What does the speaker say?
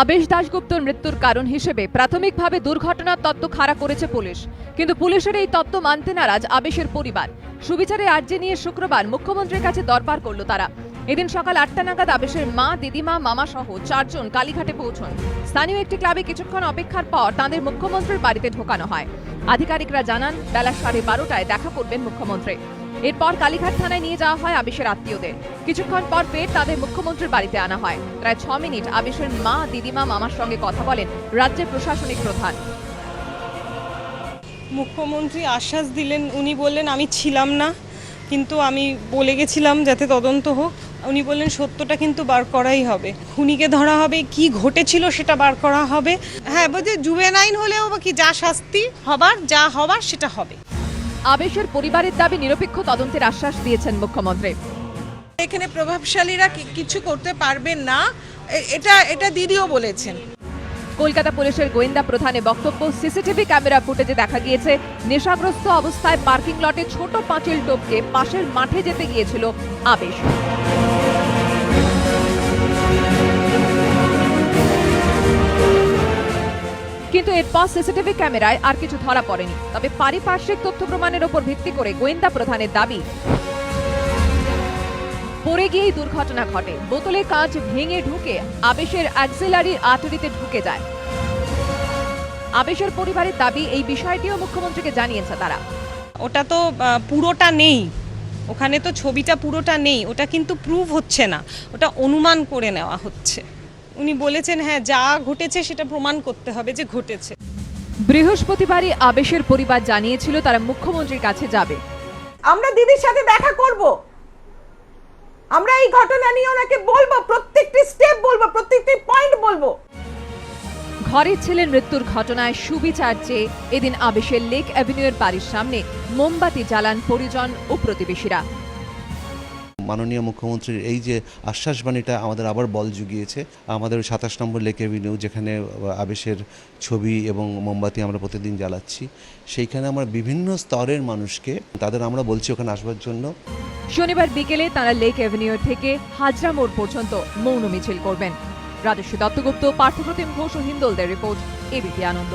আবেশ দাশগুপ্তর মৃত্যুর কারণ হিসেবে প্রাথমিকভাবে দুর্ঘটনার তত্ত্ব খাড়া করেছে পুলিশ, কিন্তু পুলিশের এই তত্ত্ব মানতে নারাজ আবেশের পরিবার। সুবিচারে আর্জি নিয়ে শুক্রবার মুখ্যমন্ত্রীর কাছে দরবার করল তারা। এদিন সকাল 8টা নাগাদ আবেশের মা, দিদিমা, মামা সহ 4 জন কালীঘাটে পৌঁছন। স্থানীয় একটি ক্লাবে কিছুক্ষণ অপেক্ষার পর তাঁদের মুখ্যমন্ত্রীর বাড়িতে ঢোকানো হয়। আধিকারিকরা জানান বেলা 12:30টায় দেখা করবেন মুখ্যমন্ত্রী। এরপর কালীঘাট থানায় নিয়ে যাওয়া হয় আবেশের আত্মীয়দের। কিছুক্ষণ পর ফের তাদের মুখ্যমন্ত্রীর বাড়িতে আনা হয়। প্রায় 6 মিনিট আবেশের মা, দিদিমা, মামার সঙ্গে কথা বলেন রাজ্যের প্রশাসনিক প্রধান। মুখ্যমন্ত্রী আশ্বাস দিলেন, উনি বললেন আমি ছিলাম না, কিন্তু আমি বলে গেছিলাম যাতে তদন্ত হোক। উনি বললেন সত্যটা কিন্তু বার করাই হবে, খুনিকে ধরা হবে, কি ঘটেছিল সেটা বার করা হবে। হ্যাঁ, বলছে জুভেনাইল হলেও বা কি, যা শাস্তি যা হবার সেটা হবে। আবেশের পরিবারের দাবি নিরপেক্ষ তদন্তের আশ্বাস দিয়েছেন মুখ্যমন্ত্রী। এখানে প্রভাবশালীরা কিছু করতে পারবেন না, এটা দিদিও বলেছেন। কলকাতা পুলিশের গোয়েন্দা প্রধানের বক্তব্য, সিসিটিভি ক্যামেরা ফুটেজে দেখা গিয়েছে নেশাগ্রস্ত অবস্থায় পার্কিং লটে ছোট পাঁচিল টপকে পাশের মাঠে যেতে গিয়েছিল আবেশ। কিন্তু এরপর সিসিটিভি ক্যামেরায় আর কিছু ধরা পড়েনি। তবে পারিপার্শ্বিক তথ্য প্রমাণের উপর ভিত্তি করে গোয়েন্দা প্রধানের দাবি, পড়ে গিয়েই দুর্ঘটনা ঘটে। বোতলে কাঁচ ভেঙে ঢুকে আবেশের অ্যাক্সিলারি আর্টারিতে ঢুকে যায়। আবেশের পরিবারের দাবি, এই বিষয়টিও মুখ্যমন্ত্রীকে জানিয়েছে তারা। ওটা তো পুরোটা নেই, ওখানে তো ছবিটা পুরোটা নেই, ওটা কিন্তু প্রুভ হচ্ছে না, ওটা অনুমান করে নেওয়া হচ্ছে। উনি বলেছেন হ্যাঁ, যা ঘটেছে সেটা প্রমাণ করতে হবে যে ঘটেছে। বৃহস্পতিবারই আবেশের পরিবার জানিয়েছিল তারা মুখ্যমন্ত্রীর কাছে যাবে। আমরা দিদির সাথে দেখা করব, আমরা এই ঘটনা নিয়ে ওনাকে বলবো, প্রত্যেকটি স্টেপ বলবো, প্রত্যেকটি পয়েন্ট বলবো। ঘরের ছেলের মৃত্যুর ঘটনায় সুবিচার চেয়ে এদিন আবেশের লেক অ্যাভিনিউয়ের বাড়ির সামনে মোমবাতি জ্বালান পরিজন ও প্রতিবেশীরা। মাননীয় মুখ্যমন্ত্রীর এই যে আশ্বাসবাণীটা আমাদের আবার বল জুগিয়েছে। আমাদের 27 নম্বর লেক অ্যাভিনিউ, যেখানে আবেশের ছবি এবং মোমবাতি আমরা প্রতিদিন জ্বালাচ্ছি, সেইখানে আমরা বিভিন্ন স্তরের মানুষকে তাদের আমরা বলছি ওখানে আসবার জন্য। শনিবার বিকেলে তারা লেক অ্যাভিনিউ থেকে হাজরা মোড় পর্যন্ত মৌন মিছিল করবেন। রাজস্বী দত্তগুপ্ত, পার্থপ্রতিম ঘোষ ও হিন্দোলদের রিপোর্ট, এবিপি আনন্দ।